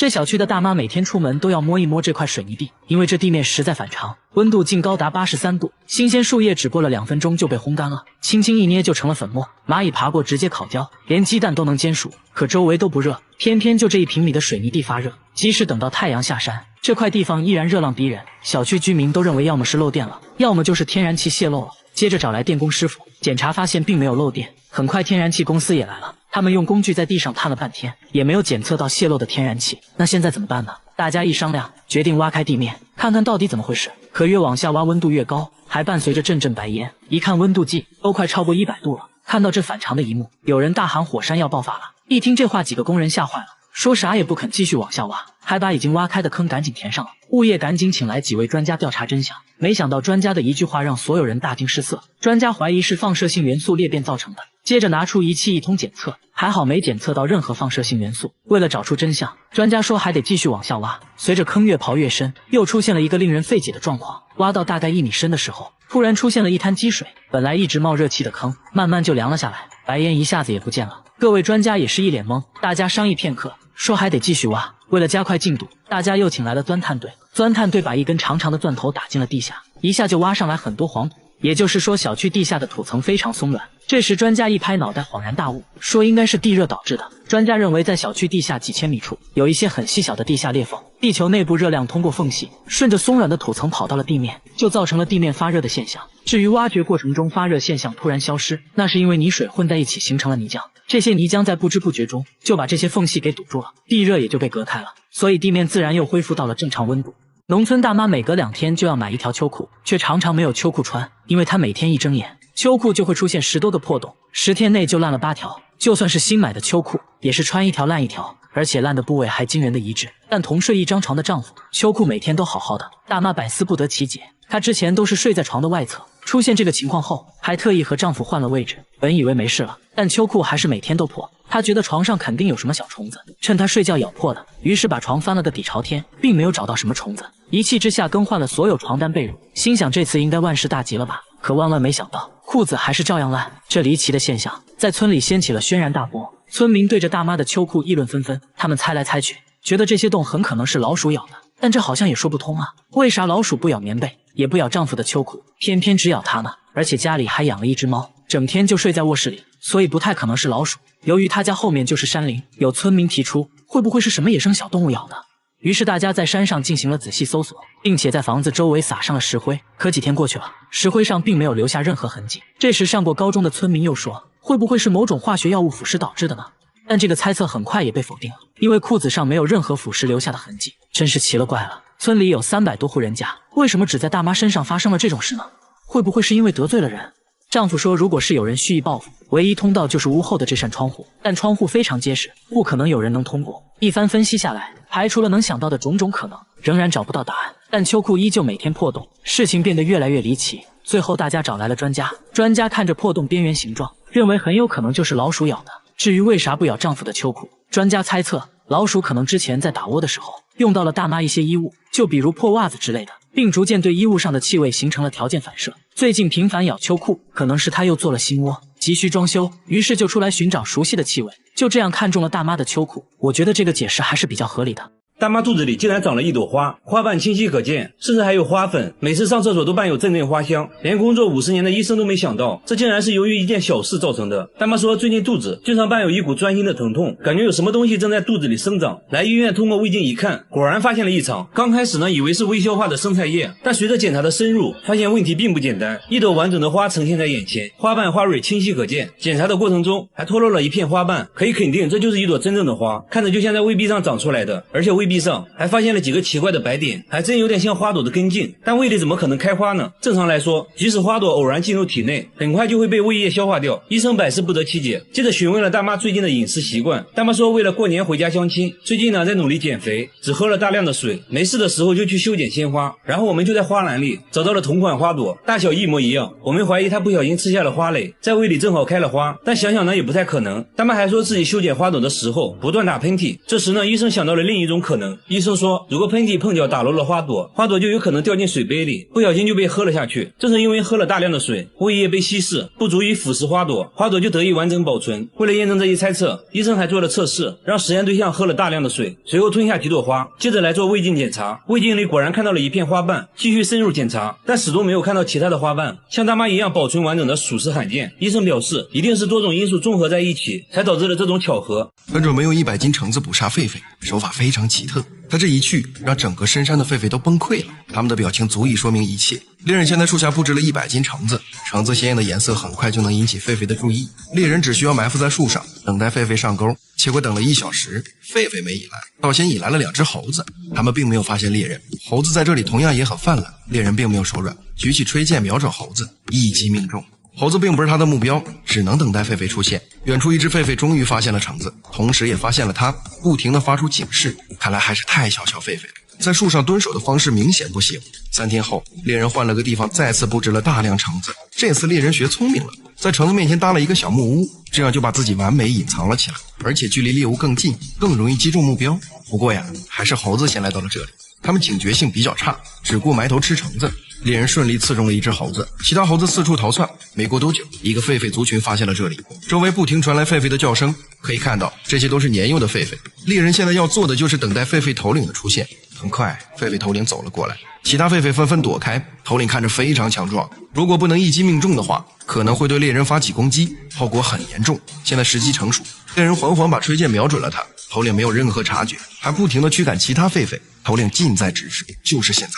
這小區的大媽每天出門都要摸一摸這塊水泥地，因為這地面實在反常，溫度竟高達83度，新鮮樹葉只過了2分鐘就被烘乾了，輕輕一捏就成了粉末，螞蟻爬過直接烤焦，連雞蛋都能煎熟。可周圍都不熱，偏偏就这1平米的水泥地發熱，即使等到太陽下山，這塊地方依然熱浪逼人。小區居民都認為要麼是漏電了，要麼就是天然氣洩漏了，接着找來電工師傅檢查，發現並沒有漏電。很快天然氣公司也來了，他們用工具在地上探了半天，也沒有檢測到洩漏的天然气。那現在怎麼辦呢？大家一商量，決定挖開地面，看看到底怎麼回事。可越往下挖溫度越高，還伴隨着陣陣白煙，一看溫度計都快超過100度了。看到這反常的一幕，有人大喊火山要爆發了。一聽這話，幾個工人嚇壞了，說啥也不肯繼續往下挖，還把已經挖開的坑趕緊填上了。物業趕緊請來幾位專家調查真相，沒想到專家的一句話讓所有人大驚失色。專家懷疑是放射性元素裂變造成的，接着拿出儀器一通檢測，還好沒檢測到任何放射性元素。為了找出真相，專家說還得繼續往下挖。隨着坑越刨越深，又出現了一個令人費解的狀況，挖到大概1米深的時候，突然出現了一灘積水，本來一直冒熱氣的坑慢慢就涼了下來，白煙一下子也不見了。各位专家也是一臉懵，大家商議片刻，說還得繼續挖。為了加快進度，大家又請來了鑽探隊。鑽探隊把一根長長的鑽頭打進了地下，一下就挖上來很多黄土，也就是說小区地下的土层非常鬆软。这時專家一拍腦袋，恍然大悟，說應該是地熱導致的。專家認為在小區地下幾千米處有一些很細小的地下裂縫，地球內部熱量通過縫隙順着鬆軟的土層跑到了地面，就造成了地面發熱的現象。至於挖掘過程中發熱現象突然消失，那是因為泥水混在一起形成了泥漿，這些泥漿在不知不覺中就把這些縫隙給堵住了，地熱也就被隔開了，所以地面自然又恢復到了正常溫度。農村大媽每隔2天就要買一條秋褲，卻常常沒有秋褲穿，因為她每天一睜眼，秋褲就會出現10多個破洞，10天內就爛了8條。就算是新買的秋褲，也是穿一條爛一條，而且爛的部位還驚人的一致。但同睡一張床的丈夫，秋褲每天都好好的，大媽百思不得其解。她之前都是睡在床的外側，出現這個情況後，還特意和丈夫換了位置，本以為沒事了，但秋褲還是每天都破。她覺得床上肯定有什麼小蟲子，趁她睡覺咬破的，於是把床翻了個底朝天，並沒有找到什麼蟲子。一氣之下更換了所有床單被褥，心想這次應該萬事大吉了吧。可萬萬沒想到，褲子還是照樣爛。這離奇的現象在村裡掀起了軒然大波，村民對着大媽的秋褲議論紛紛。他們猜來猜去，覺得這些洞很可能是老鼠咬的，但這好像也說不通啊。為啥老鼠不咬棉被，也不咬丈夫的秋褲，偏偏只咬她呢？而且家裡還養了一隻貓，整天就睡在臥室裡，所以不太可能是老鼠。由於他家後面就是山林，有村民提出會不會是什麼野生小動物咬的。於是大家在山上進行了仔細搜索，並且在房子周圍撒上了石灰。可幾天過去了，石灰上並沒有留下任何痕跡。這時上過高中的村民又說，會不會是某種化學藥物腐蝕導致的呢？但這個猜測很快也被否定了，因為褲子上沒有任何腐蝕留下的痕跡。真是奇了怪了，村裡有300多戶人家，為什麼只在大媽身上發生了這種事呢？會不會是因為得罪了人？丈夫說，如果是有人蓄意報復，唯一通道就是屋後的這扇窗戶，但窗戶非常結實，不可能有人能通過。一番分析下來，排除了能想到的種种可能，仍然找不到答案。但秋褲依舊每天破洞，事情變得越來越離奇。最後大家找來了專家，專家看着破洞邊緣形狀，認為很有可能就是老鼠咬的。至於為啥不咬丈夫的秋褲，專家猜測老鼠可能之前在打窩的時候用到了大媽一些衣物，就比如破襪子之類的，並逐漸對衣物上的氣味形成了條件反射。最近頻繁咬秋褲，可能是他又做了新窩，急需裝修，於是就出來尋找熟悉的氣味，就這樣看中了大媽的秋褲。我覺得這個解釋還是比較合理的。大媽肚子裡竟然長了一朵花，花瓣清晰可見，甚至還有花粉，每次上廁所都伴有陣陣花香，連工作50年的醫生都沒想到，這竟然是由於一件小事造成的。大媽說最近肚子經常伴有一股鑽心的疼痛，感覺有什麼東西正在肚子裡生長，來醫院通過胃鏡一看，果然發現了異常。剛開始呢，以為是未消化的生菜葉，但隨着檢查的深入，發現問題並不簡單，一朵完整的花呈現在眼前，花瓣花蕊清晰可見，檢查的過程中還脫落了一片花瓣，可以肯定這就是一朵真正的花，看着就像在胃壁上長出來的，而且胃壁上還發现了幾個奇怪的白點，還真有點像花朵的根莖，但胃裡怎麼可能開花呢？正常來說，即使花朵偶然進入體內，很快就會被胃液消化掉。醫生百思不得其解，接着詢問了大媽最近的飲食習慣。大媽說為了過年回家相親，最近呢在努力減肥，只喝了大量的水，沒事的時候就去修剪鮮花。然後我們就在花籃裡找到了同款花朵，大小一模一樣。我們懷疑她不小心吃下了花蕾，在胃裡正好開了花，但想想呢也不太可能。大媽還說自己修剪花朵的時候不斷打噴嚏。這時呢醫生想到了另一種可能能。醫生說，如果噴嚏碰巧打落了花朵，花朵就有可能掉進水杯裡，不小心就被喝了下去。正是因为喝了大量的水，胃液被稀釋，不足以腐蚀花朵，花朵就得以完整保存。为了验證这一猜測，醫生還做了測試，讓實驗對象喝了大量的水，隨後吞下幾朵花，接着來做胃鏡檢查。胃鏡裡果然看到了一片花瓣，繼續深入檢查，但始終沒有看到其他的花瓣。像大媽一樣保存完整的屬實罕見，醫生表示，一定是多種因素綜合在一起，才導致了這種巧合。本着沒有100斤橙子捕殺狒狒，手法非常奇特。他這一去，讓整個深山的狒狒都崩潰了，他們的表情足以說明一切。獵人先在樹下布置了100斤橙子，橙子鮮豔的顏色很快就能引起狒狒的注意。獵人只需要埋伏在樹上，等待狒狒上鈎。結果等了1小時，狒狒沒引來，倒先引來了2隻猴子。他們並沒有發現獵人，猴子在這裡同樣也很泛濫。獵人並沒有手軟，舉起吹箭瞄準猴子，一擊命中。猴子並不是他的目標，只能等待狒狒出現。遠處一只狒狒終於發現了橙子，同時也發現了他，不停地發出警示。看來還是太小瞧狒狒了，在樹上蹲守的方式明顯不行。3天後，獵人換了個地方，再次布置了大量橙子。這次獵人學聰明了，在橙子面前搭了一個小木屋，這樣就把自己完美隱藏了起來，而且距離獵物更近，更容易擊中目標。不過呀，還是猴子先來到了這裡，他們警覺性比較差，只顧埋頭吃橙子。獵人順利刺中了一隻猴子，其他猴子四處逃竄。沒過多久，一個狒狒族群發現了這裡，周圍不停傳來狒狒的叫聲，可以看到這些都是年幼的狒狒。獵人現在要做的就是等待狒狒頭領的出現。很快，狒狒頭領走了過來，其他狒狒紛紛躲開。頭領看着非常強壯，如果不能一擊命中的話，可能會對獵人發起攻擊，後果很嚴重。現在時機成熟，獵人緩緩把吹箭瞄準了他，頭領沒有任何察覺，還不停地驅趕其他狒狒。頭領近在咫尺，就是現在。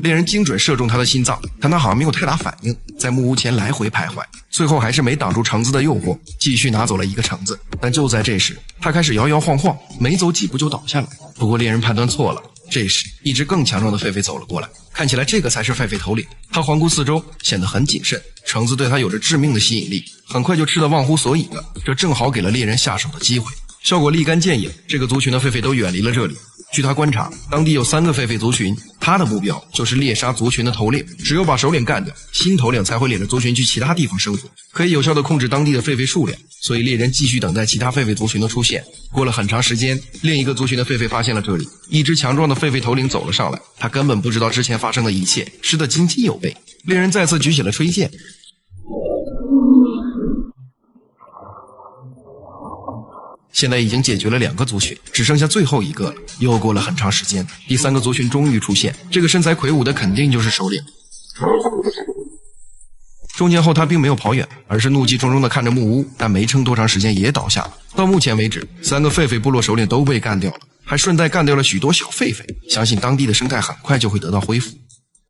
獵人精準射中他的心臟，但他好像沒有太大反應，在木屋前來回徘徊，最後還是沒擋住橙子的誘惑，繼續拿走了一個橙子。但就在這時，他開始搖搖晃晃，沒走幾步就倒下了。不過獵人判斷錯了，這時一隻更強壯的狒狒走了過來，看起來這個才是狒狒頭領。他環顧四周，顯得很謹慎，橙子對他有着致命的吸引力，很快就吃得忘乎所以了，這正好給了獵人下手的機會。效果立竿見影，這個族群的狒狒都遠離了這裡。據他觀察，當地有3個狒狒族群，他的目標就是獵殺族群的頭領，只有把首領幹掉，新頭領才會領着族群去其他地方生活，可以有效地控制當地的狒狒數量。所以獵人繼續等待其他狒狒族群的出現。過了很長時間，另一個族群的狒狒發現了這裡，一隻強壯的狒狒頭領走了上來，他根本不知道之前發生的一切，吃得津津有味。獵人再次舉起了吹箭，現在已經解決了2個族群，只剩下最後一個了。又過了很長時間，第3個族群終於出現，這個身材魁梧的肯定就是首領。中箭後他並沒有跑遠，而是怒氣冲冲地看着木屋，但沒撐多長時間也倒下了。到目前為止，3個狒狒部落首領都被幹掉了，還順帶幹掉了許多小狒狒，相信當地的生態很快就會得到恢復。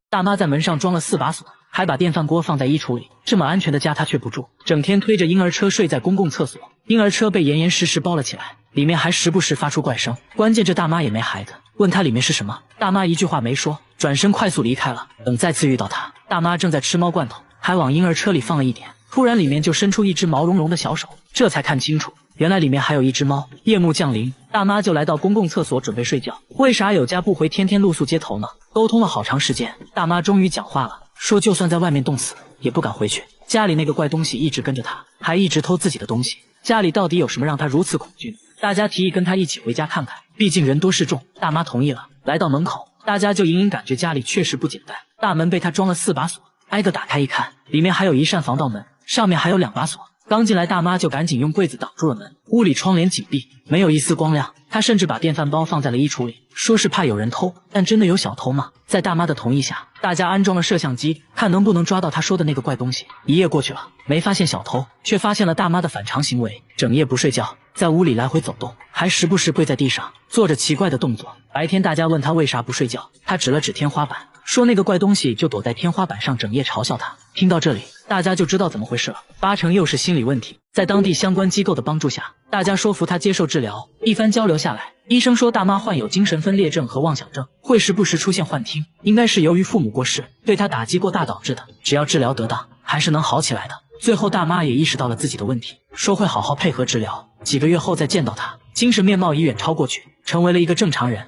大媽在門上裝了4把鎖，還把電飯鍋放在衣櫥裡，這麼安全的家她卻不住，整天推着嬰兒車睡在公共廁所。嬰兒車被嚴嚴實實包了起來，裡面還時不時發出怪聲。關鍵這大媽也沒孩子，問她裡面是什麼，大媽一句話沒說，轉身快速離開了。等再次遇到她，大媽正在吃貓罐頭，還往嬰兒車裡放了一點，突然裡面就伸出一隻毛茸茸的小手，這才看清楚，原來裡面還有一隻貓。夜幕降臨，大媽就來到公共廁所準備睡覺。為啥有家不回，天天露宿街頭呢？溝通了好長時間，大媽終於講話了，說就算在外面凍死也不敢回去，家裡那個怪東西一直跟着她，還一直偷自己的東西，家裡到底有什麼讓她如此恐懼呢？大家提議跟她一起回家看看，畢竟人多勢眾。大媽同意了。來到門口，大家就隱隱感覺家裡確實不簡單。大門被她裝了4把鎖，挨個打開一看，裡面還有一扇防盜門，上面還有2把鎖。剛進來，大媽就趕緊用櫃子擋住了門，屋裡窗簾緊閉，沒有一絲光亮。她甚至把電飯煲放在了衣櫥裡，說是怕有人偷，但真的有小偷嗎？在大媽的同意下，大家安裝了攝像機，看能不能抓到她說的那個怪東西。一夜過去了，沒發現小偷，卻發現了大媽的反常行為，整夜不睡覺，在屋裡來回走動，還時不時跪在地上做着奇怪的動作。白天大家問她為啥不睡覺，她指了指天花板，說那個怪東西就躲在天花板上，整夜嘲笑她。聽到這裡，大家就知道怎麼回事了，8成又是心理問題。在當地相關機構的幫助下，大家說服她接受治療。一番交流下來，醫生說大媽患有精神分裂症和妄想症，會時不時出現幻聽，應該是由於父母過世對她打擊過大導致的，只要治療得當，還是能好起來的。最後大媽也意識到了自己的問題，說會好好配合治療，幾個月後再見到她，精神面貌已遠超過去，成為了一個正常人。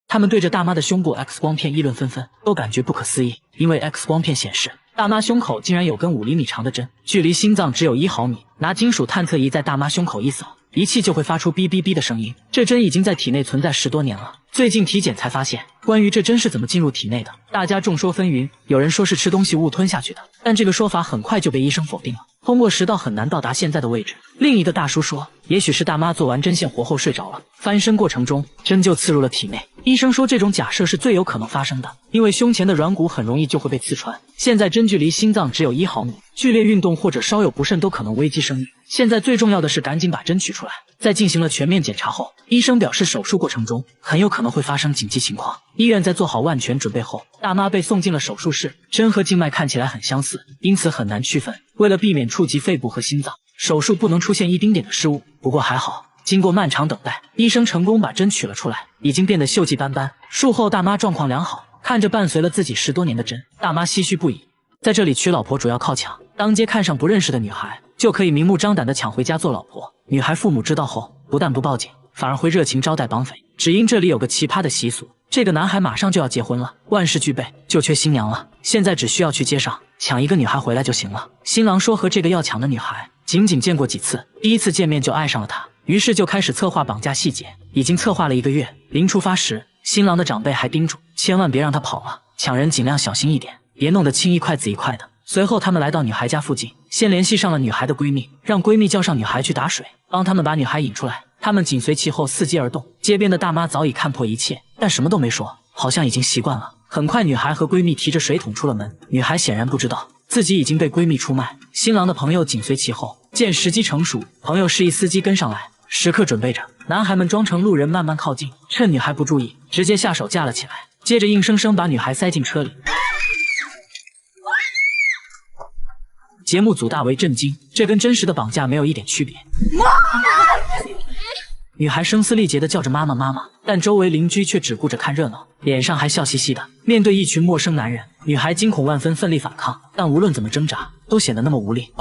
他們對着大媽的胸部 X 光片議論紛紛，都感覺不可思議，因為 X 光片顯示大媽胸口竟然有根5厘米長的針，距離心臟只有1毫米。拿金屬探測儀在大媽胸口一掃，儀器就會發出嗶嗶嗶的聲音。這針已經在體內存在10多年了，最近體檢才發現，關於這針是怎麼進入體內的，大家眾說紛紜。有人說是吃東西誤吞下去的，但這個說法很快就被醫生否定了。通過食道很難到達現在的位置。另一個大叔說，也許是大媽做完針線活後睡着了，翻身過程中針就刺入了體內。醫生說這種假設是最有可能發生的，因為胸前的軟骨很容易就會被刺穿。現在針距離心臟只有1毫米，劇烈運動或者稍有不慎都可能危及生命。現在最重要的是趕緊把針取出来。在進行了全面檢查後，醫生表示手術過程中很有可能會發生緊急情況。醫院在做好萬全準備後，大媽被送進了手術室。針和靜脈看起來很相似，因此很難區分。為了避免觸及肺部和心臟，手術不能出現一丁點的失誤。不過還好，經過漫長等待，醫生成功把針取了出来，已經變得鏽跡斑斑。術後大媽狀況良好，看着伴隨了自己10多年的針，大媽唏噓不已。在這裡娶老婆主要靠搶，當街看上不認識的女孩，就可以明目張膽地搶回家做老婆。女孩父母知道後，不但不報警，反而會熱情招待綁匪。只因這裡有個奇葩的習俗，這個男孩馬上就要結婚了，萬事俱備，就缺新娘了。現在只需要去街上搶一個女孩回來就行了。新郎說和這個要搶的女孩僅見過幾次，第一次見面就愛上了她，於是就開始策劃綁架細節。已經策劃了1個月，臨出發時，新郎的長輩還叮囑，千萬別讓他跑了，搶人盡量小心一點，別弄得青一塊紫一塊的。隨後他們來到女孩家附近，先聯繫上了女孩的閨蜜，讓閨蜜叫上女孩去打水，幫他們把女孩引出來。他們緊隨其後伺機而動。街邊的大媽早已看破一切，但什麼都沒說，好像已經習慣了。很快女孩和閨蜜提着水桶出了門，女孩顯然不知道自己已經被閨蜜出賣。新郎的朋友緊隨其後，見時機成熟，朋友示意司機跟上來，時刻準備着。男孩們裝成路人慢慢靠近，趁女孩不注意，直接下手架了起来，接着硬生生把女孩塞進車裡。節目組大為震驚，這跟真實的綁架沒有一點區別。女孩聲嘶力竭地叫着媽媽媽媽，但周圍鄰居卻只顧着看熱鬧，臉上還笑嘻嘻的。面對一群陌生男人，女孩驚恐萬分，奮力反抗，但無論怎麼掙扎，都顯得那麼無力。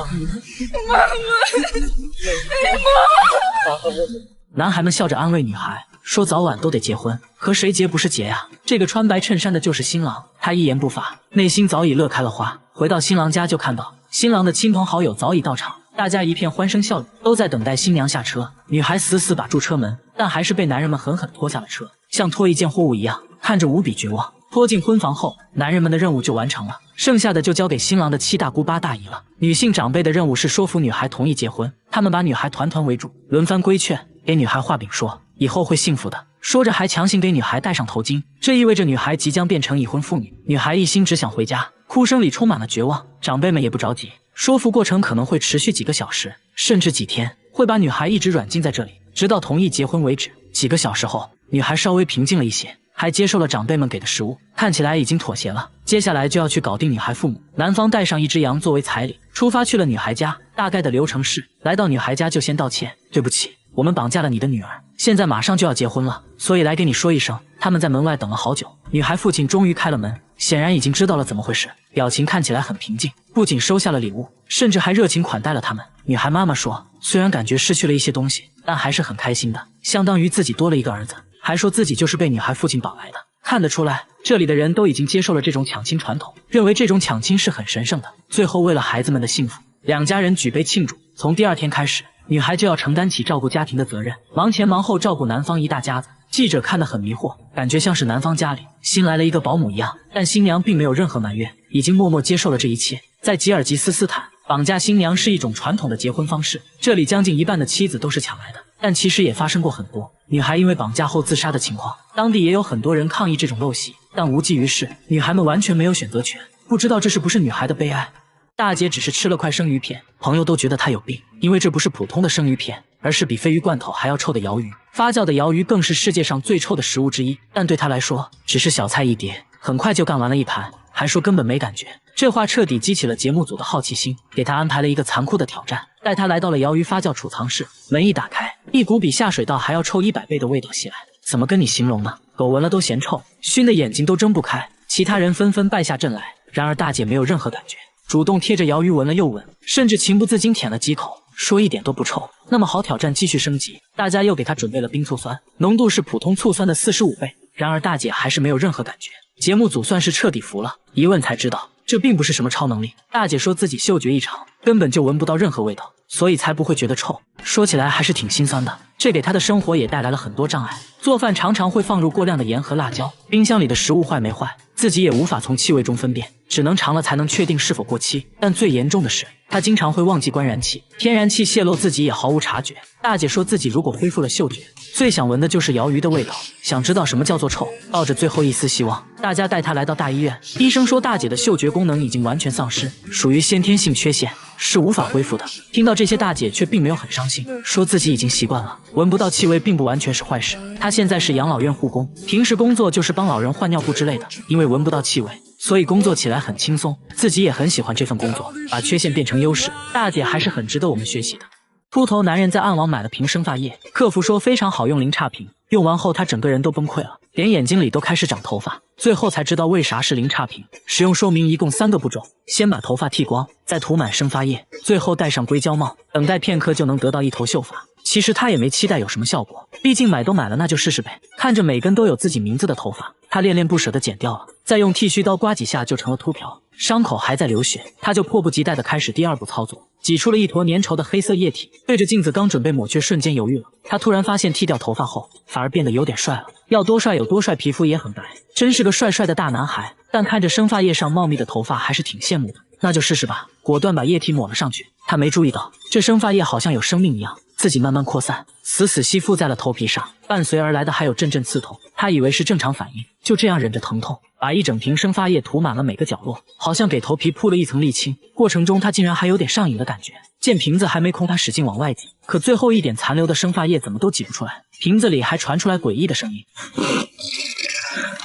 男孩們笑着安慰女孩，說早晚都得結婚，可誰結不是結呀？這個穿白襯衫的就是新郎，他一言不發，內心早已樂開了花。回到新郎家就看到新郎的親朋好友早已到場，大家一片歡聲笑語，都在等待新娘下車。女孩死死把住車門，但還是被男人们狠狠拖下了車，像拖一件貨物一樣，看着無比絕望。拖進婚房後，男人們的任務就完成了，剩下的就交給新郎的7大姑8大姨了。女性長輩的任務是說服女孩同意結婚，他們把女孩團团圍住，輪番規勸，給女孩畫餅說以後會幸福的，說着還強行給女孩戴上頭巾，這意味着女孩即將變成已婚婦女。女孩一心只想回家，哭聲裡充滿了絕望。長輩們也不着急，說服過程可能會持續幾個小時，甚至幾天，會把女孩一直軟禁在這裡，直到同意結婚為止。幾個小時後，女孩稍微平靜了一些，還接受了長輩們給的食物，看起來已經妥協了。接下來就要去搞定女孩父母，男方帶上1隻羊作為彩禮，出發去了女孩家。大概的流程是，來到女孩家就先道歉，對不起，我們綁架了你的女兒，現在馬上就要結婚了，所以來給你說一聲。他們在門外等了好久，女孩父親終於開了門，顯然已經知道了怎麼回事，表情看起来很平靜，不僅收下了禮物，甚至還熱情款待了他們。女孩媽媽說，雖然感覺失去了一些東西，但還是很開心的，相當於自己多了一個兒子，還說自己就是被女孩父親綁來的。看得出來，這裡的人都已經接受了這種搶親傳統，認為這種搶親是很神聖的。最後為了孩子們的幸福，兩家人舉杯慶祝。從第2天開始，女孩就要承擔起照顧家庭的責任，忙前忙後照顧男方一大家子。記者看得很迷惑，感覺像是男方家裡新來了一個保姆一樣，但新娘並沒有任何埋怨，已經默默接受了這一切。在吉爾吉斯斯坦，綁架新娘是一種傳統的結婚方式，這裡將近1半的妻子都是搶來的，但其實也發生過很多女孩因為綁架後自殺的情況。當地也有很多人抗議這種陋習，但無濟於事，女孩們完全沒有選擇權。不知道這是不是女孩的悲哀。大姐只是吃了塊生魚片，朋友都覺得她有病，因為這不是普通的生魚片，而是比鯡魚罐頭還要臭的鰩魚。發酵的鰩魚更是世界上最臭的食物之一，但對她來說只是小菜一碟，很快就幹完了一盤，還說根本沒感觉。這話徹底激起了節目組的好奇心，給她安排了一個殘酷的挑戰，帶她來到了鰩魚發酵儲藏室。門一打開，一股比下水道還要臭100倍的味道襲來，怎麼跟你形容呢？狗聞了都嫌臭，燻的眼睛都睜不開。其他人紛紛敗下陣來，然而大姐沒有任何感覺，主動貼着鰩魚聞了又聞，甚至情不自禁舔了幾口，說一點都不臭。那麼好，挑戰繼續升級，大家又給她準備了冰醋酸，濃度是普通醋酸的45倍，然而大姐還是沒有任何感覺。節目組算是徹底服了，一問才知道，這並不是什麼超能力。大姐說自己嗅觉異常，根本就聞不到任何味道，所以才不会覺得臭。說起来還是挺心酸的，這給她的生活也带來了很多障礙。做飯常常會放入過量的鹽和辣椒，冰箱裡的食物壞沒壞，自己也無法從氣味中分辨，只能嘗了才能確定是否過期。但最嚴重的是，她經常會忘記關燃氣，天然氣泄漏自己也毫無察覺。大姐說自己如果恢復了嗅覺，最想聞的就是鰩魚的味道，想知道什麼叫做臭。抱着最後一絲希望，大家帶她來到大醫院，醫生說大姐的嗅觉功能已經完全喪失，屬於先天性缺陷，是無法恢復的。听到這些，大姐卻並沒有很傷心，說自己已經習慣了，聞不到氣味並不完全是壞事。她現在是養老院護工，平時工作就是幫老人換尿布之類的，因為聞不到氣味，所以工作起來很輕鬆，自己也很喜歡這份工作，把缺陷变成優勢。大姐還是很值得我們學習的。禿頭男人在暗网買了瓶生髮液，客服說非常好用，零差評。用完後他整個人都崩溃了，連眼睛裡都開始長頭髮，最後才知道為啥是零差評。使用說明一共3個步驟，先把頭髮剃光，再塗滿生髮液，最後戴上硅胶帽，等待片刻就能得到一头秀髮。其實他也沒期待有什麼效果，畢竟買都買了，那就試試唄。看着每根都有自己名字的頭髮，他戀戀不捨地剪掉了，再用剃鬚刀刮幾下就成了禿瓢，傷口還在流血，他就迫不及待地開始第2步操作，擠出了一坨粘稠的黑色液體，對着鏡子剛準備抹去，瞬間猶豫了。他突然發現剃掉頭髮後反而變得有點帥了，要多帥有多帥，皮膚也很白，真是個帥帥的大男孩。但看着生髮液上茂密的頭髮還是挺羨慕的，那就試試吧，果斷把液体抹了上去。他沒注意到這生髮液好像有生命一樣，自己慢慢擴散，死死吸附在了頭皮上，伴隨而來的還有陣陣刺痛。他以為是正常反應，就這樣忍着疼痛，把一整瓶生髮液塗滿了每個角落，好像給頭皮鋪了一層瀝青。過程中他竟然還有點上癮的感覺，見瓶子還沒空，他使勁往外擠，可最後一點殘留的生髮液怎麼都擠不出來，瓶子裡還傳出來詭異的聲音。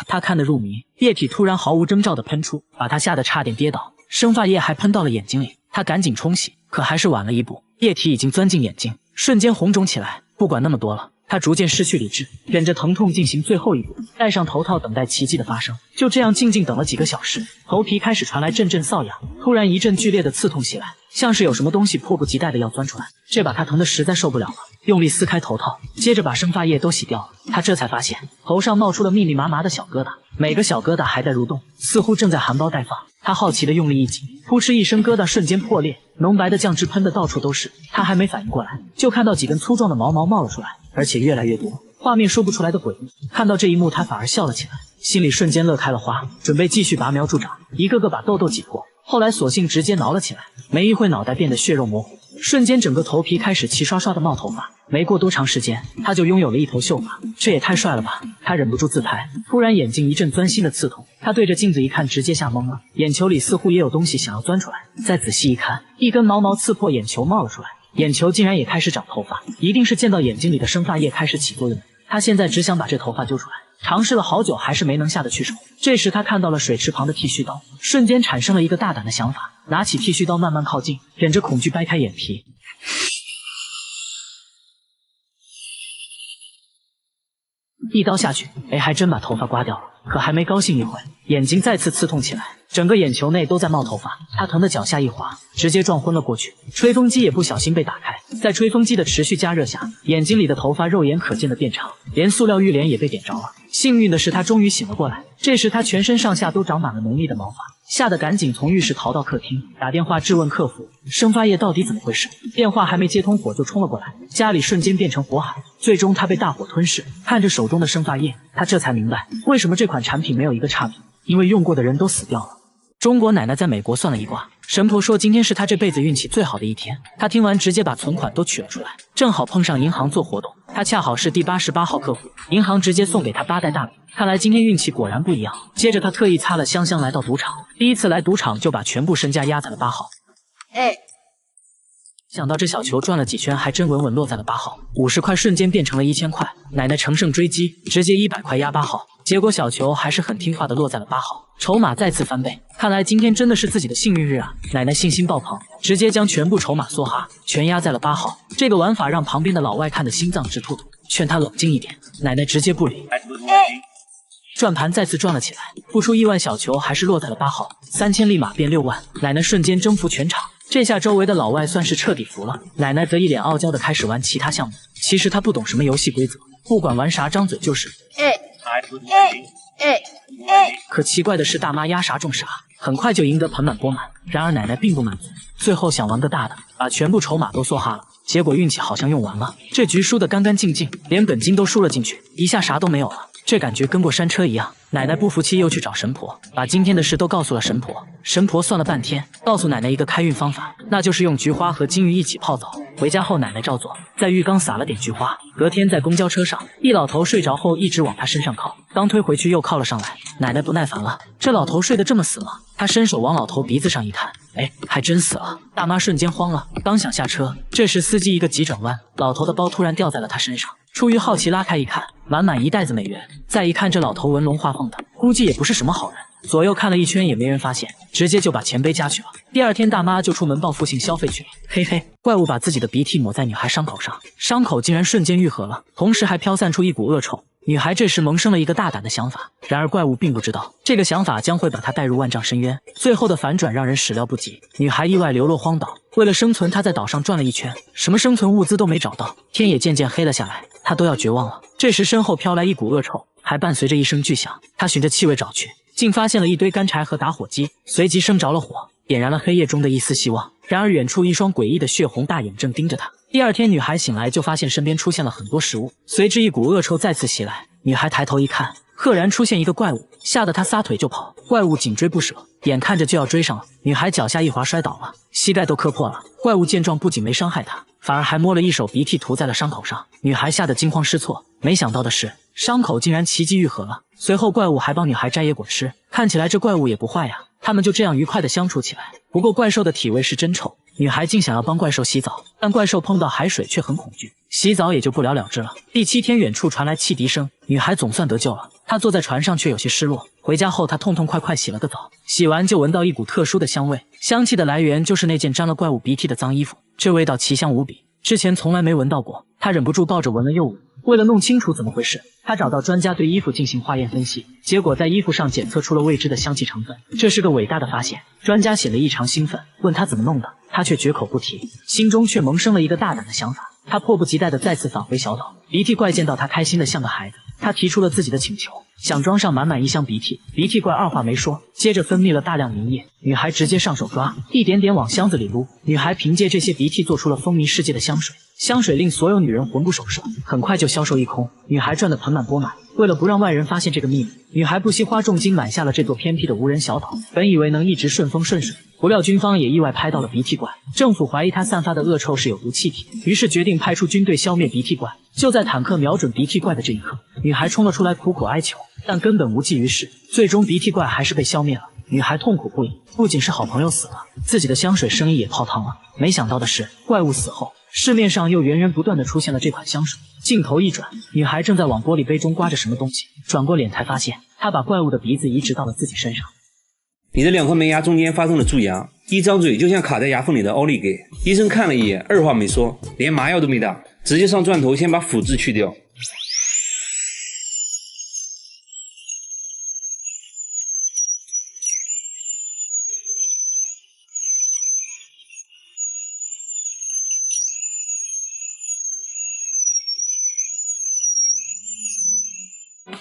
他看得入迷，液體突然毫無徵兆地噴出，把他嚇得差點跌倒，生髮液還噴到了眼睛裡。他趕緊沖洗，可還是晚了一步，液體已經鑽進眼睛，瞬間紅腫起來。不管那麼多了，他逐漸失去理智，忍着疼痛進行最後一步，戴上頭套等待奇蹟的發生。就這樣靜靜等了幾個小時，頭皮開始傳來陣陣瘙癢，突然一陣劇烈的刺痛襲來，像是有什麼東西迫不及待的要鑽出來，這把他疼得實在受不了了，用力撕開頭套，接着把生髮液都洗掉了。他這才發現頭上冒出了密密麻麻的小疙瘩，每個小疙瘩還在蠕動，似乎正在含苞待放。他好奇的用力一擠，撲哧一聲，疙瘩瞬間破裂，濃白的醬汁噴得到處都是。他還沒反應過來，就看到幾根粗壯的毛冒了出来，而且越來越多，畫面說不出來的詭異。看到這一幕，他反而笑了起来，心裡瞬間樂開了花，準備繼續拔苗助長，一個個把痘痘擠破。後來索性直接撓了起来，沒一會腦袋變得血肉模糊，瞬間整個頭皮開始齊刷刷的冒頭髮。沒過多長時間，他就擁有了一頭秀髮，這也太帥了吧！他忍不住自拍，突然眼睛一陣鑽心的刺痛，他對着鏡子一看，直接嚇懵了，眼球裡似乎也有東西想要鑽出來。再仔細一看，一根毛刺破眼球冒了出來，眼球竟然也開始長頭髮，一定是見到眼睛裡的生髮液開始起作用。他現在只想把這頭髮揪出来，嘗試了好久還是沒能下得去手。這時他看到了水池旁的剃鬚刀，瞬間產生了一個大膽的想法，拿起剃鬚刀慢慢靠近，忍着恐懼掰開眼皮，一刀下去，還真把頭髮刮掉了。可還沒高興一會，眼睛再次刺痛起来，整個眼球內都在冒頭髮，他疼得腳下一滑，直接撞昏了過去。吹風機也不小心被打開，在吹風機的持續加熱下，眼睛裡的頭髮肉眼可見的变長，連塑料浴簾也被點着了。幸運的是他終於醒了過来，這時他全身上下都長滿了濃密的毛髮，嚇得趕緊從浴室逃到客廳，打電話質問客服生髮液到底怎麼回事。電話還沒接通，火就衝了過來，家裡瞬間變成火海，最終他被大火吞噬。看着手中的生髮液，他这才明白為什麼这款產品沒有一個差評，因為用過的人都死掉了。中國奶奶在美國算了一卦，神婆說今天是她這輩子運氣最好的一天。她聽完直接把存款都取了出來，正好碰上銀行做活動，她恰好是第88號客戶，銀行直接送給她8袋大米。看來今天運氣果然不一樣。接着她特意擦了香香來到賭場，第一次來賭場就把全部身家壓在了8號。想到這小球轉了幾圈，還真穩穩落在了8號，50塊瞬間變成了1000塊。奶奶乘勝追擊，直接100塊壓8號，結果小球還是很聽話的落在了8號，籌碼再次翻倍。看來今天真的是自己的幸運日啊！奶奶信心爆棚，直接將全部籌碼梭哈，全壓在了8號。這個玩法讓旁邊的老外看得心臟直突突，勸他冷靜一點。奶奶直接不理。轉盤再次轉了起來，不出意外，小球還是落在了8號，3000立馬變6萬。奶奶瞬間征服全場。這下周圍的老外算是徹底服了，奶奶則一臉傲嬌的開始玩其他項目。其實她不懂什麼遊戲規則，不管玩啥張嘴就是。可奇怪的是，大媽壓啥中啥，很快就贏得盆滿缽滿。然而奶奶並不滿足，最後想玩個大的，把全部籌碼都梭哈了。結果運氣好像用完了，這局輸得乾乾淨淨，連本金都輸了進去，一下啥都沒有了。這感覺跟過山車一樣。奶奶不服氣，又去找神婆，把今天的事都告訴了神婆。神婆算了半天，告訴奶奶一個開運方法，那就是用菊花和金魚一起泡澡。回家後，奶奶照做，在浴缸撒了點菊花。隔天在公交車上，一老頭睡着後一直往他身上靠，剛推回去又靠了上來。奶奶不耐煩了，這老頭睡得這麼死嗎？他伸手往老頭鼻子上一看，哎，還真死了。大媽瞬間慌了，剛想下車，這時司機一個急轉彎，老頭的包突然掉在了他身上。出於好奇拉開一看，滿滿一袋子美元。再一看這老頭紋龍畫鳳的，估計也不是什麼好人。左右看了一圈也沒人發現，直接就把錢背家去了。第二天大媽就出門報復性消費去了。嘿嘿，怪物把自己的鼻涕抹在女孩傷口上，傷口竟然瞬間癒合了，同時還飄散出一股惡臭。女孩這時萌生了一個大膽的想法，然而怪物並不知道，這個想法將會把她帶入萬丈深淵。最後的反轉讓人始料不及，女孩意外流落荒島，為了生存，她在島上轉了一圈，什麼生存物資都沒找到，天也漸漸黑了下來，她都要絕望了。這時身後飄來一股惡臭，還伴隨着一聲巨響，她循着氣味找去，竟發現了一堆乾柴和打火機，隨即生着了火，點燃了黑夜中的一絲希望。然而遠處一雙詭異的血紅大眼正盯着她。第二天女孩醒來就發現身邊出現了很多食物，隨之一股惡臭再次襲來。女孩抬頭一看，赫然出現一個怪物，嚇得她撒腿就跑。怪物緊追不捨，眼看着就要追上了，女孩腳下一滑摔倒了，膝蓋都磕破了。怪物見狀不僅沒傷害她，反而還摸了一手鼻涕塗在了傷口上。女孩嚇得驚慌失措，沒想到的是傷口竟然奇蹟癒合了。隨後怪物還幫女孩摘野果吃，看起來這怪物也不壞呀。他們就這樣愉快地相處起來。不過怪獸的體味是真臭，女孩竟想要幫怪獸洗澡，但怪獸碰到海水卻很恐懼，洗澡也就不了了之了。第7天，遠處傳來汽笛聲，女孩總算得救了。她坐在船上卻有些失落。回家後，她痛痛快快洗了個澡，洗完就聞到一股特殊的香味，香氣的來源就是那件沾了怪物鼻涕的髒衣服，這味道奇香無比，之前從來沒聞到過。她忍不住抱着聞了又聞。為了弄清楚怎麼回事，他找到專家對衣服進行化驗分析，結果在衣服上檢測出了未知的香氣成分，這是個偉大的發現。專家顯得異常興奮，問他怎麼弄的，他卻絕口不提，心中卻萌生了一個大膽的想法。他迫不及待地再次返回小島。鼻涕怪見到他開心得像個孩子，他提出了自己的請求，想裝上滿滿一箱鼻涕。鼻涕怪二話沒說，接着分泌了大量粘液，女孩直接上手抓，一點點往箱子裡擼。女孩憑借這些鼻涕做出了風靡世界的香水，香水令所有女人魂不守舍，很快就銷售一空，女孩賺得盆滿缽滿。為了不讓外人發現這個秘密，女孩不惜花重金買下了這座偏僻的無人小島，本以為能一直順風順水，不料軍方也意外拍到了鼻涕怪，政府懷疑他散發的惡臭是有毒氣體，於是決定派出軍隊消滅鼻涕怪。就在坦克瞄準鼻涕怪的這一刻，女孩衝了出來苦苦哀求，但根本無濟於事，最終鼻涕怪還是被消滅了。女孩痛苦不已，不僅是好朋友死了，自己的香水生意也泡湯了。沒想到的是，怪物死後，市面上又源源不斷地出現了這款香水。鏡頭一轉，女孩正在往玻璃杯中刮着什麼東西，轉過臉才發現，她把怪物的鼻子移植到了自己身上。你的2顆門牙中間發生了蛀牙，一張嘴就像卡在牙縫裡的奧利給。醫生看了一眼，二話沒說，連麻藥都沒打，直接上鑽頭先把腐質去掉。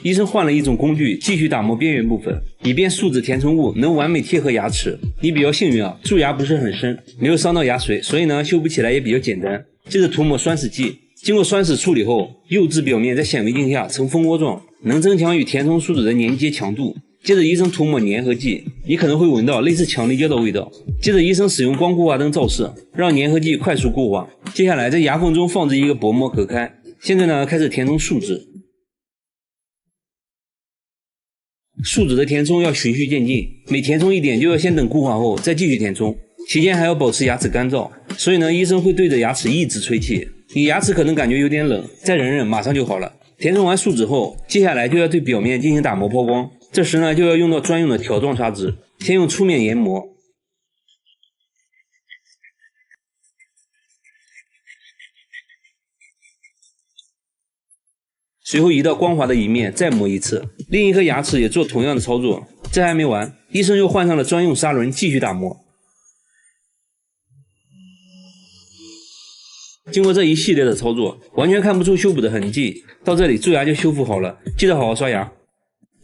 醫生換了一種工具，繼續打磨邊緣部分，以便樹脂填充物能完美貼合牙齒。你比較幸運啊，蛀牙不是很深，沒有傷到牙髓，所以呢修補起來也比較簡單。接着塗抹酸蝕劑，經過酸蝕處理後，釉質表面在顯微鏡下呈蜂窩狀，能增強與填充樹脂的粘接強度。接着醫生塗抹粘合劑，你可能會聞到類似強力膠的味道。接着醫生使用光固化燈照射，讓粘合劑快速固化。接下來在牙縫中放置一個薄膜隔開。現在呢開始填充樹脂。樹脂的填充要循序漸進，每填充一點就要先等固化後再繼續填充，期間還要保持牙齒乾燥，所以呢醫生會對着牙齒一直吹氣。你牙齒可能感覺有點冷，再忍忍馬上就好了。填充完树脂後，接下來就要對表面進行打磨抛光，這時呢就要用到專用的條狀砂紙，先用粗面研磨，隨後移到光滑的一面再磨一次。另一顆牙齒也做同樣的操作。這還沒完，醫生又換上了專用砂輪繼續打磨。經過這一系列的操作，完全看不出修補的痕跡。到這裡蛀牙就修復好了，記得好好刷牙。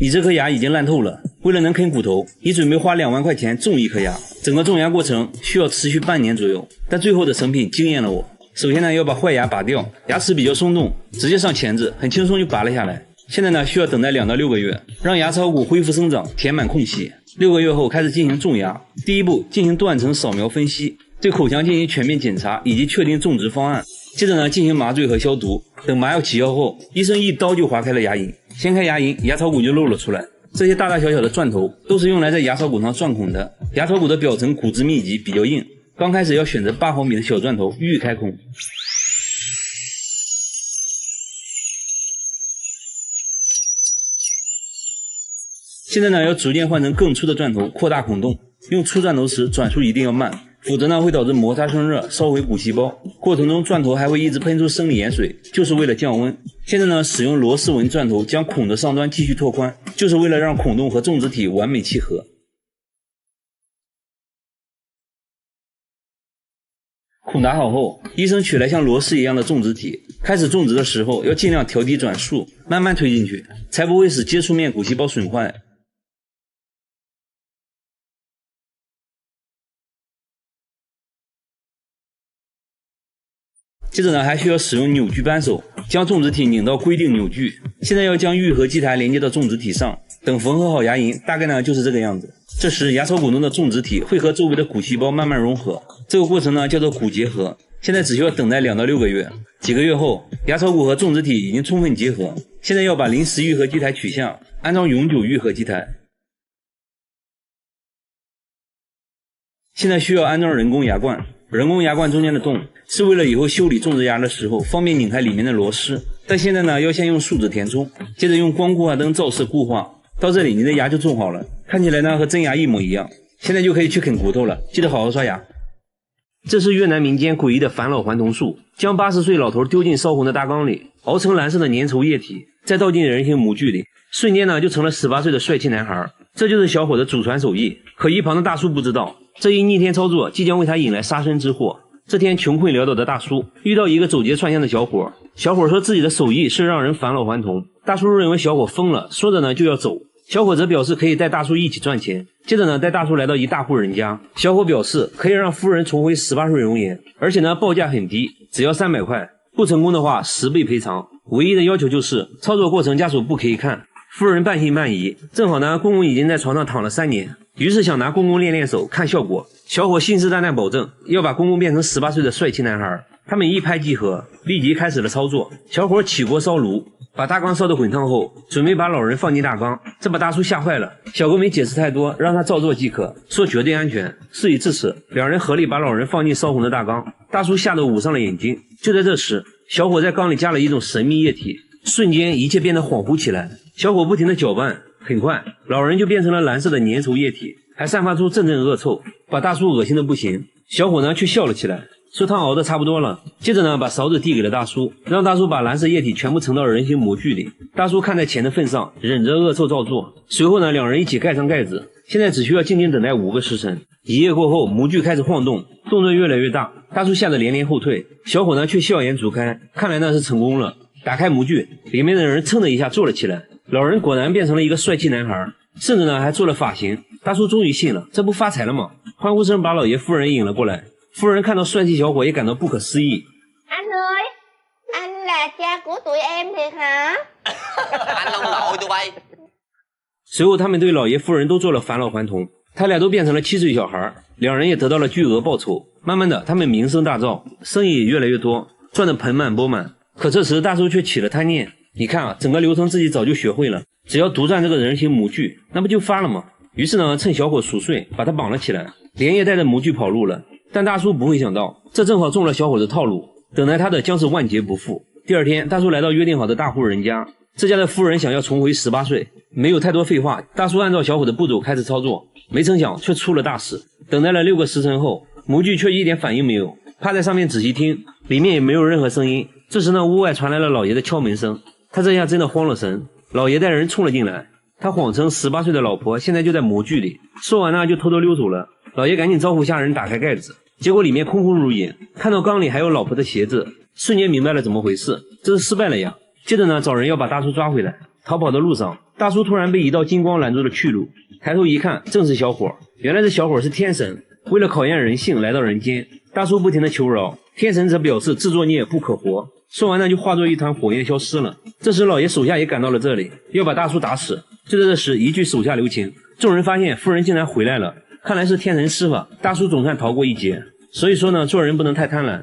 你這顆牙已經爛透了，為了能啃骨頭，你準備花2萬塊錢種一顆牙。整個種牙過程需要持續半年左右，但最後的成品驚豔了我。首先呢，要把壞牙拔掉，牙齒比較鬆動，直接上鉗子，很輕鬆就拔了下來。现在呢，需要等待2到6個月，讓牙槽骨恢復生長，填滿空隙。6個月後開始進行種牙。第一步，進行斷層掃描分析，對口腔進行全面檢查以及確定種植方案。接着呢，進行麻醉和消毒。等麻藥起效後，醫生一刀就劃開了牙齦，掀開牙齦，牙槽骨就露了出來。這些大大小小的鑽頭都是用來在牙槽骨上鑽孔的。牙槽骨的表層骨質密集，比較硬，剛開始要選擇8毫米的小鑽頭预開孔。现在呢，要逐渐換成更粗的鑽頭，擴大孔洞。用粗鑽頭時，轉速一定要慢，否則呢會導致摩擦生熱，燒毀骨細胞。過程中鑽頭還會一直噴出生理鹽水，就是為了降溫。現在呢，使用螺絲紋鑽頭將孔的上端繼續拓寬，就是為了讓孔洞和種植體完美契合。孔打好後，醫生取來像螺絲一樣的種植體，開始種植的時候要盡量調低轉速，慢慢推進去，才不會使接觸面骨細胞損壞。接着呢，還需要使用扭矩扳手將種植體擰到規定扭矩。現在要將愈合基台連接到種植體上，等縫合好牙齦，大概呢就是這個樣子。這時牙槽骨中的種植體會和周圍的骨細胞慢慢融合，這個過程呢叫做骨結合。現在只需要等待2到6個月。幾個月後，牙槽骨和種植體已經充分結合。現在要把臨時愈合基台取下，安裝永久愈合基台。現在需要安裝人工牙冠。人工牙冠中間的洞是為了以後修理種植牙的時候方便擰開裡面的螺絲，但現在呢要先用樹脂填充，接着用光固化燈照射固化。到這裡你的牙就種好了，看起來呢和真牙一模一樣。現在就可以去啃骨頭了，記得好好刷牙。這是越南民間詭異的返老還童術，將80歲老頭丟進燒紅的大缸裡，熬成藍色的粘稠液體，再倒進人形模具裡，瞬間呢就成了18歲的帥氣男孩。這就是小伙的祖傳手藝，可一旁的大叔不知道，這一逆天操作即將為他引來殺身之禍。這天窮困潦倒的大叔遇到一個走街串巷的小伙，小伙說自己的手藝是讓人返老還童，大叔認為小伙瘋了，說着呢就要走。小伙則表示可以帶大叔一起賺錢，接着呢帶大叔來到一大戶人家。小伙表示可以讓夫人重回18歲容顏，而且呢報價很低，只要300塊，不成功的話10倍賠償。唯一的要求就是操作過程家屬不可以看。夫人半信半疑，正好呢公公已經在床上躺了3年，於是想拿公公練手看效果。小伙信誓旦旦保證要把公公變成18歲的帥氣男孩。他們一拍即合，立即開始了操作。小伙起鍋燒爐，把大缸燒得滾燙後，準備把老人放進大缸，這把大叔嚇壞了。小哥沒解釋太多，讓他照做即可，說絕對安全。事已至此，兩人合力把老人放進燒紅的大缸。大叔嚇得捂上了眼睛。就在這時，小伙在缸裡加了一種神秘液體，瞬間一切變得恍惚起來。小伙不停地攪拌，很快老人就變成了藍色的粘稠液體，還散發出陣陣惡臭，把大叔惡心得不行。小伙呢卻笑了起來，說湯熬得差不多了。接着呢把勺子遞給了大叔，讓大叔把藍色液體全部盛到人形模具裡。大叔看在錢的份上，忍着惡臭照做。隨後呢兩人一起蓋上蓋子，現在只需要靜靜等待5個時辰。1夜過後，模具開始晃動，動作越來越大，大叔嚇得連連後退。小伙呢卻笑顏逐開，看來那是成功了。打開模具，裡面的人噌的一下坐了起來，老人果然變成了一個帥氣男孩，甚至呢還做了髮型。大叔終於信了，這不發財了嗎？歡呼聲把老爺夫人引了過來。夫人看到帥氣小伙也感到不可思議。Anh ơi, anh là cha của tụi em thiệt hả? Anh ông nội tụi bay。隨後他們對老爺夫人都做了返老還童，他倆都變成了7歲小孩，兩人也得到了巨額報酬。慢慢的他們名聲大噪，生意也越來越多，賺得盆滿缽滿。可這時大叔卻起了貪念，你看啊，整個流程自己早就學會了，只要獨佔這個人形模具，那不就發了嗎？於是呢趁小伙熟睡把他綁了起來，連夜帶着模具跑路了。但大叔不會想到，這正好中了小伙的套路，等待他的將是萬劫不復。第二天，大叔來到約定好的大戶人家，這家的夫人想要重回18歲，沒有太多廢話，大叔按照小伙的步驟開始操作，沒成想卻出了大事。等待了6個時辰後，模具卻一點反應沒有，趴在上面仔細聽，裡面也沒有任何聲音。這時呢，屋外傳來了老爺的敲門聲，他這下真的慌了神。老爺帶人衝了進來，他謊稱18歲的老婆現在就在模具裡，說完呢就偷偷溜走了。老爺趕緊招呼下人打開蓋子，結果裡面空空如也，看到缸裡還有老婆的鞋子，瞬間明白了怎麼回事，這是失敗了呀。接着呢找人要把大叔抓回來。逃跑的路上，大叔突然被一道金光拦住了去路，抬头一看，正是小伙。原来这小伙是天神，为了考驗人性来到人间。大叔不停的求饒，天神则表示自作孽不可活。说完呢，就化作一团火焰消失了。这时老爷手下也赶到了这里，要把大叔打死。就在这时，一句手下留情，众人发现夫人竟然回来了，看来是天神施法，大叔总算逃过一劫。所以说呢，做人不能太貪婪。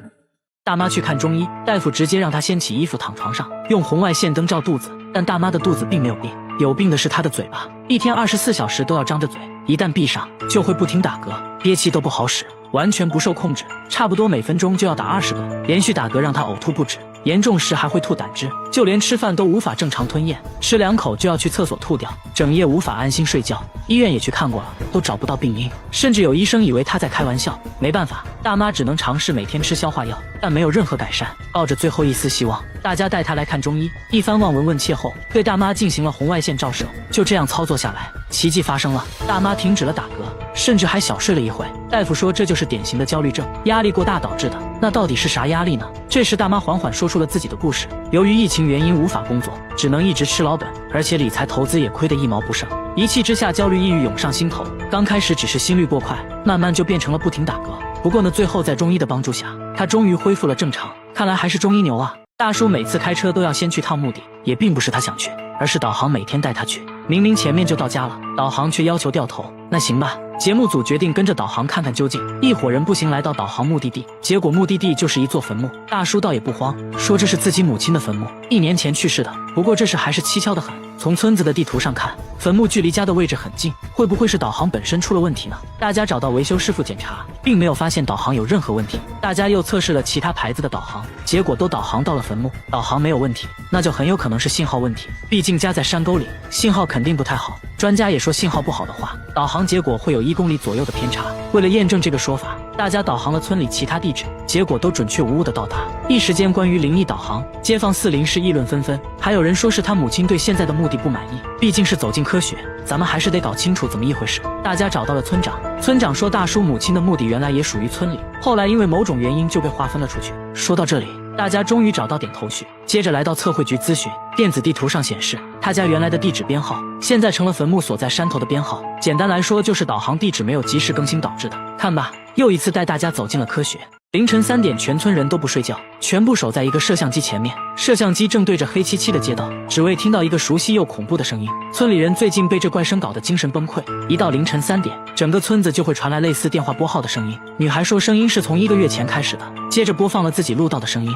大媽去看中醫，大夫直接讓她掀起衣服躺床上，用紅外線燈照肚子，但大媽的肚子並沒有病，有病的是她的嘴巴，一天24小時都要張着嘴，一旦閉上就會不停打嗝，憋氣都不好使，完全不受控制，差不多每分鐘就要打20個，連續打嗝讓她嘔吐不止，嚴重時還會吐膽汁，就連吃飯都無法正常吞嚥，吃2口就要去廁所吐掉，整夜無法安心睡覺。醫院也去看過了，都找不到病因，甚至有醫生以為她在開玩笑。沒辦法，大媽只能嘗試每天吃消化藥，但沒有任何改善。抱着最後一絲希望，大家帶她來看中醫，一番望聞問切後，對大媽進行了紅外線照射。就這樣操作下來，奇蹟發生了，大媽停止了打嗝，甚至還小睡了一會。大夫說這就是典型的焦慮症，壓力過大導致的。那到底是啥壓力呢？這時大媽緩緩說出了自己的故事，由於疫情原因無法工作，只能一直吃老本，而且理財投資也虧得一毛不剩。一氣之下，焦慮抑鬱湧上心頭，剛開始只是心率過快，慢慢就變成了不停打嗝。不過呢，最後在中醫的幫助下，他終於恢復了正常。看來還是中醫牛啊！大叔每次開車都要先去趟墓地，也並不是他想去，而是導航每天帶他去。明明前面就到家了，導航卻要求掉頭。那行吧，節目組決定跟着導航看看究竟。一夥人步行來到導航目的地，結果目的地就是一座墳墓。大叔倒也不慌，說這是自己母親的墳墓，1年前去世的。不過這事還是蹊蹺得很。從村子的地圖上看，墳墓距離家的位置很近，會不會是導航本身出了問題呢？大家找到維修師傅檢查，並沒有發現導航有任何問題。大家又測試了其他牌子的導航，結果都導航到了墳墓，導航沒有問題，那就很有可能是信號問題。畢竟家在山溝裡，信號肯定不太好。專家也說信號不好的話，導航結果會有1公里左右的偏差。為了驗證這個說法，大家導航了村裡其他地址，結果都準確無誤的到達。一時間關於靈異導航，街坊4鄰是議論紛紛，還有人說是他母親對現在的目的不滿意。畢竟是走進科學，咱們還是得搞清楚怎麼一回事。大家找到了村長，村長說大叔母親的墓地原來也屬於村裡，後來因為某種原因就被劃分了出去。說到這裡，大家終於找到點頭緒，接着來到測繪局諮詢。電子地圖上顯示，他家原來的地址編號現在成了墳墓所在山頭的編號。簡單來說，就是導航地址沒有及時更新導致的。看吧，又一次帶大家走進了科學。凌晨3點，全村人都不睡覺，全部守在一個攝像機前面。攝像機正對着黑漆漆的街道，只為聽到一個熟悉又恐怖的聲音。村裡人最近被這怪聲搞得精神崩潰，一到凌晨3點，整個村子就會傳來類似電話撥號的聲音。女孩說聲音是從1個月前開始的，接着播放了自己錄到的聲音。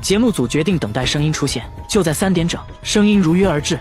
節目組決定等待聲音出現，就在3點整，聲音如約而至。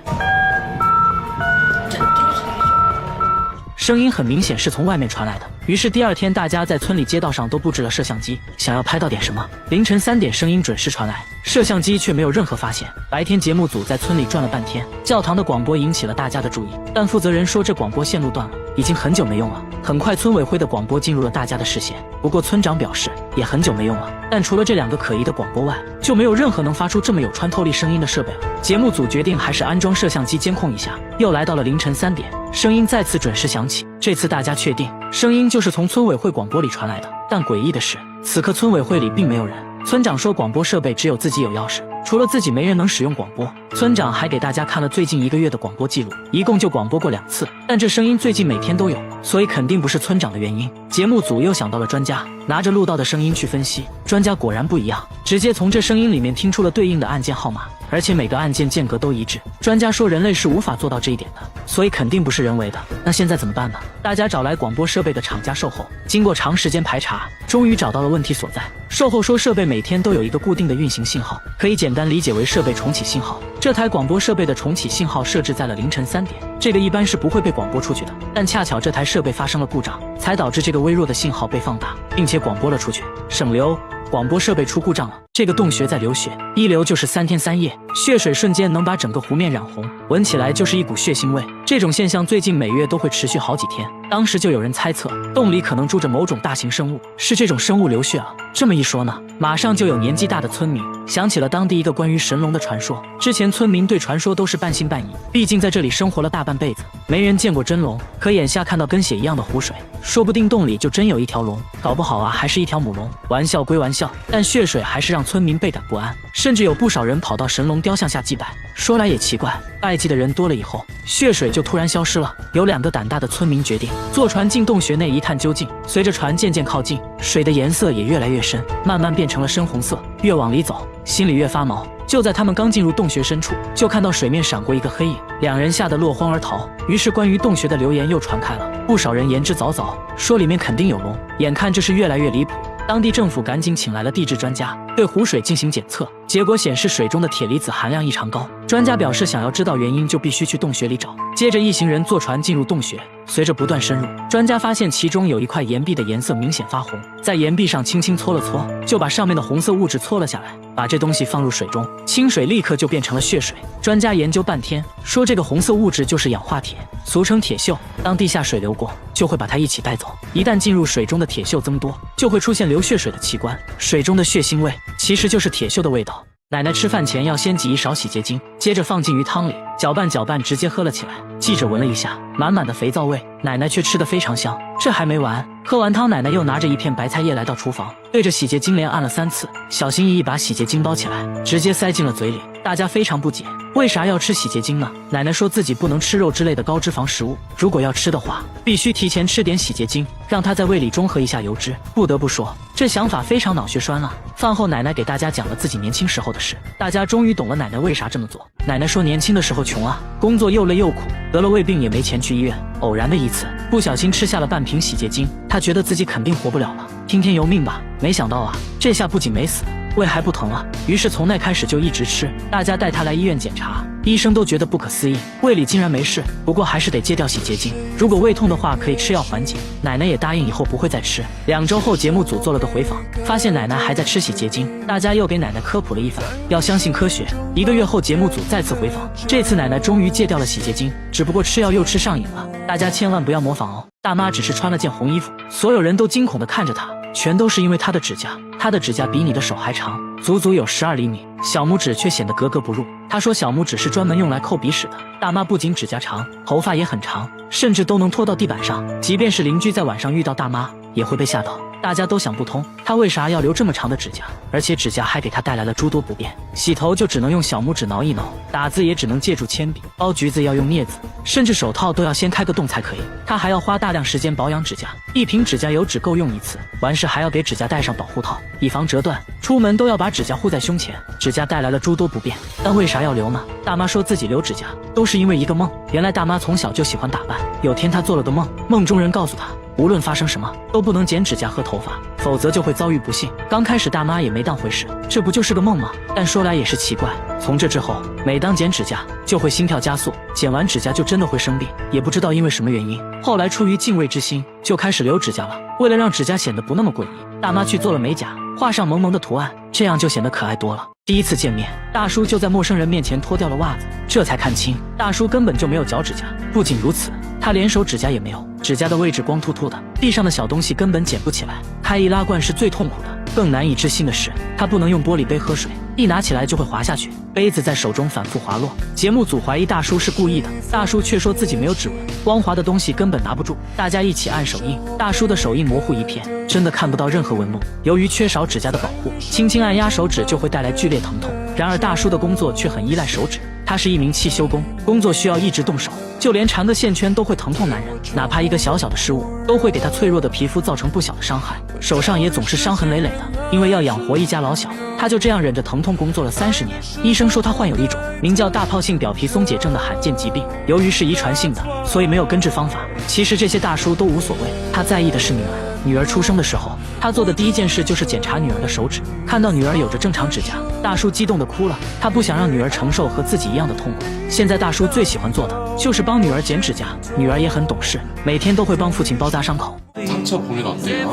聲音很明顯是從外面傳來的，於是第2天大家在村裡街道上都佈置了攝像機，想要拍到點什麼。凌晨3點聲音準時傳來，攝像機卻沒有任何發現。白天節目組在村裡轉了半天，教堂的廣播引起了大家的注意，但負責人說這廣播線路斷了，已經很久沒用了。很快村委會的廣播進入了大家的視線，不過村長表示也很久沒用了，但除了這2個可疑的廣播外，就沒有任何能發出這麼有穿透力聲音的設備了。節目組決定還是安裝攝像機監控一下。又來到了凌晨3點，聲音再次準時響起，這次大家確定聲音就是從村委會廣播裡傳來的。但詭異的是，此刻村委會裡並沒有人。村長說廣播設備只有自己有鑰匙，除了自己沒人能使用廣播。村長還給大家看了最近1個月的廣播記錄，一共就廣播過2次，但這聲音最近每天都有，所以肯定不是村長的原因。節目組又想到了專家，拿着錄到的聲音去分析，專家果然不一樣，直接從這聲音裡面聽出了對應的按鍵號碼，而且每個按鍵間隔都一致。專家說人類是無法做到這一點的，所以肯定不是人為的。那現在怎麼辦呢？大家找來廣播設備的廠家售後，經過長時間排查，終於找到了問題所在。售後說設備每天都有一個固定的運行信號，可以簡單理解為設備重啟信號。這台廣播設備的重啟信號設置在了凌晨3點，這個一般是不會被廣播出去的，但恰巧這台設備發生了故障，才導致這個微弱的信號被放大，並且廣播了出去。省流，廣播設備出故障了，這個洞穴在流血，一流就是3天3夜，血水瞬間能把整個湖面染紅，聞起來就是一股血腥味。這種現象最近每月都會持續好幾天，當時就有人猜測洞裡可能住着某種大型生物，是這種生物流血了。這麼一說呢，馬上就有年紀大的村民想起了當地一個關於神龍的傳說。之前村民對傳說都是半信半疑，畢竟在這裡生活了大半輩子，沒人見過真龍。可眼下看到跟血一樣的湖水，說不定洞裡就真有一條龍，搞不好啊還是一條母龍。玩笑歸玩笑，但血水還是讓村民倍感不安，甚至有不少人跑到神龙雕像下祭拜。說來也奇怪，拜祭的人多了以後，血水就突然消失了。有2个膽大的村民決定坐船進洞穴內一探究竟。隨着船漸漸靠近，水的顏色也越來越深，慢慢變成了深紅色。越往裡走，心裡越發毛。就在他們剛進入洞穴深處，就看到水面閃過一個黑影，2人嚇得落荒而逃。於是關於洞穴的流言又傳開了，不少人言之鑿鑿，說裡面肯定有龍。眼看這事越來越離譜，當地政府趕緊請來了地質專家，對湖水進行檢測，結果顯示水中的鐵離子含量異常高。專家表示，想要知道原因，就必須去洞穴裡找。接着一行人坐船進入洞穴，隨着不斷深入，專家發現其中有一塊岩壁的顏色明顯發紅，在岩壁上輕輕搓了搓，就把上面的紅色物質搓了下來，把這東西放入水中，清水立刻就變成了血水。專家研究半天，說這個紅色物質就是氧化鐵，俗稱鐵鏽。當地下水流過，就會把它一起帶走。一旦進入水中的鐵鏽增多，就會出現流血水的奇觀，水中的血腥味其實就是鐵鏽的味道。奶奶吃飯前要先擠一勺洗潔精，接着放進魚湯裡，攪拌攪拌，直接喝了起來。記者聞了一下，滿滿的肥皂味，奶奶卻吃得非常香。這還沒完，喝完湯，奶奶又拿着一片白菜葉來到廚房，對着洗潔精連按了3次，小心翼翼把洗潔精包起來，直接塞進了嘴裡。大家非常不解，為啥要吃洗潔精呢？奶奶說自己不能吃肉之類的高脂肪食物，如果要吃的話，必須提前吃點洗潔精，讓它在胃裡中和一下油脂。不得不說，這想法非常腦血栓啊。飯後，奶奶給大家講了自己年輕時候的事，大家終於懂了奶奶為啥這麼做。奶奶說，年輕的時候窮啊，工作又累又苦，得了胃病也沒錢去醫院。偶然的一次，不小心吃下了半瓶洗潔精，她覺得自己肯定活不了了，聽天由命吧。沒想到啊，這下不僅沒死，胃還不疼了，於是從那開始就一直吃。大家帶她來醫院檢查，醫生都覺得不可思議，胃裡竟然沒事，不過還是得戒掉洗潔精，如果胃痛的話可以吃藥緩解。奶奶也答應以後不會再吃。2週後，節目組做了個回訪，發現奶奶還在吃洗潔精，大家又給奶奶科普了一番，要相信科學。1個月後，節目組再次回訪，這次奶奶終於戒掉了洗潔精，只不過吃藥又吃上癮了，大家千萬不要模仿哦。大媽只是穿了件紅衣服，所有人都驚恐地看着她，全都是因為她的指甲，她的指甲比你的手還長，足足有12厘米，小拇指卻顯得格格不入。她說小拇指是專門用來摳鼻屎的。大媽不僅指甲長，頭髮也很長，甚至都能拖到地板上，即便是鄰居在晚上遇到大媽也會被嚇到。大家都想不通，她為啥要留這麼長的指甲，而且指甲還給她帶來了諸多不便。洗頭就只能用小拇指撓一撓，打字也只能借助鉛筆，包橘子要用鑷子，甚至手套都要先開個洞才可以。她還要花大量時間保養指甲，一瓶指甲油只夠用1次，完事還要給指甲戴上保護套，以防折斷。出門都要把指甲護在胸前，指甲帶來了諸多不便。但為啥要留呢？大媽說自己留指甲都是因為一個夢。原來大媽從小就喜歡打扮，有天她做了個夢，夢中人告訴她，無論發生什麼都不能剪指甲和頭髮，否則就會遭遇不幸。剛開始大媽也沒當回事，這不就是個夢嗎？但說來也是奇怪，從這之後，每當剪指甲就會心跳加速，剪完指甲就真的會生病，也不知道因為什麼原因。後來出於敬畏之心，就開始留指甲了。為了讓指甲顯得不那麼詭異，大媽去做了美甲，畫上萌萌的圖案，這樣就顯得可愛多了。第一次見面，大叔就在陌生人面前脫掉了襪子，這才看清大叔根本就沒有腳指甲。不僅如此，他連手指甲也沒有，指甲的位置光禿禿的，地上的小東西根本撿不起來。開易拉罐是最痛苦的，更難以置信的是，他不能用玻璃杯喝水，一拿起來就會滑下去，杯子在手中反覆滑落。節目組懷疑大叔是故意的，大叔卻說自己沒有指紋，光滑的東西根本拿不住。大家一起按手印，大叔的手印模糊一片，真的看不到任何紋路。由於缺少指甲的保護，輕輕按壓手指就會帶來劇烈疼痛。然而大叔的工作卻很依賴手指，他是一名汽修工，工作需要一直動手，就連纏個線圈都會疼痛難忍，哪怕一個小小的失誤都會給他脆弱的皮膚造成不小的傷害，手上也總是傷痕累累的。因為要養活一家老小，他就這樣忍着疼痛工作了30年。醫生說他患有一種名叫大疱性表皮鬆解症的罕見疾病，由於是遺傳性的，所以沒有根治方法。其實這些大叔都無所謂，他在意的是女兒。女兒出生的時候，他做的第一件事就是檢查女兒的手指，看到女兒有着正常指甲，大叔激動地哭了。他不想讓女兒承受和自己一樣的痛苦。現在大叔最喜歡做的就是幫女兒剪指甲，女兒也很懂事，每天都會幫父親包紮傷口。상처 보면 어때요?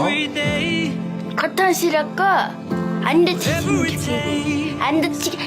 커튼시라고 안 다치게 안 다치게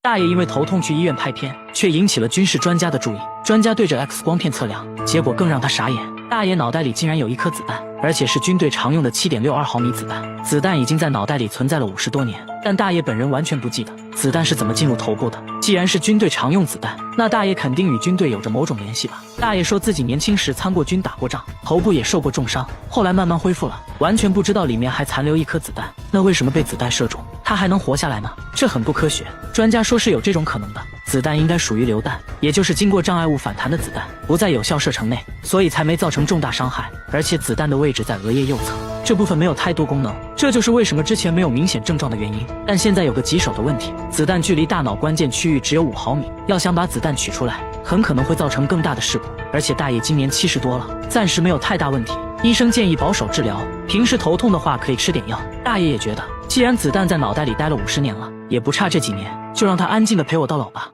大爺因為頭痛去醫院拍片，卻引起了軍事專家的注意。專家對着 X 光片測量，結果更讓他傻眼。大爺腦袋裡竟然有一顆子彈，而且是軍隊常用的7.62毫米子彈。子彈已經在腦袋裡存在了50多年，但大爺本人完全不記得子彈是怎麼進入頭部的。既然是軍隊常用子彈，那大爺肯定與軍隊有着某種聯繫吧。大爺說自己年輕時參過軍，打過仗，頭部也受過重傷，後來慢慢恢復了，完全不知道裡面還殘留一顆子彈。那為什麼被子彈射中，他還能活下來呢？這很不科學。專家說是有這種可能的，子彈應該屬於榴彈，也就是經過障礙物反彈的子彈，不在有效射程內，所以才沒造成重大傷害。而且子彈的位置在額葉右側，這部分沒有太多功能，這就是為什麼之前沒有明顯症狀的原因。但現在有個棘手的問題，子彈距離大腦關鍵區域只有5毫米，要想把子彈取出來，很可能會造成更大的事故。而且大爺今年70多了，暫時沒有太大問題，醫生建議保守治療，平時頭痛的話可以吃點藥。大爺也覺得，既然子彈在腦袋裡待了50年了，也不差這幾年，就讓他安靜地陪我到老吧。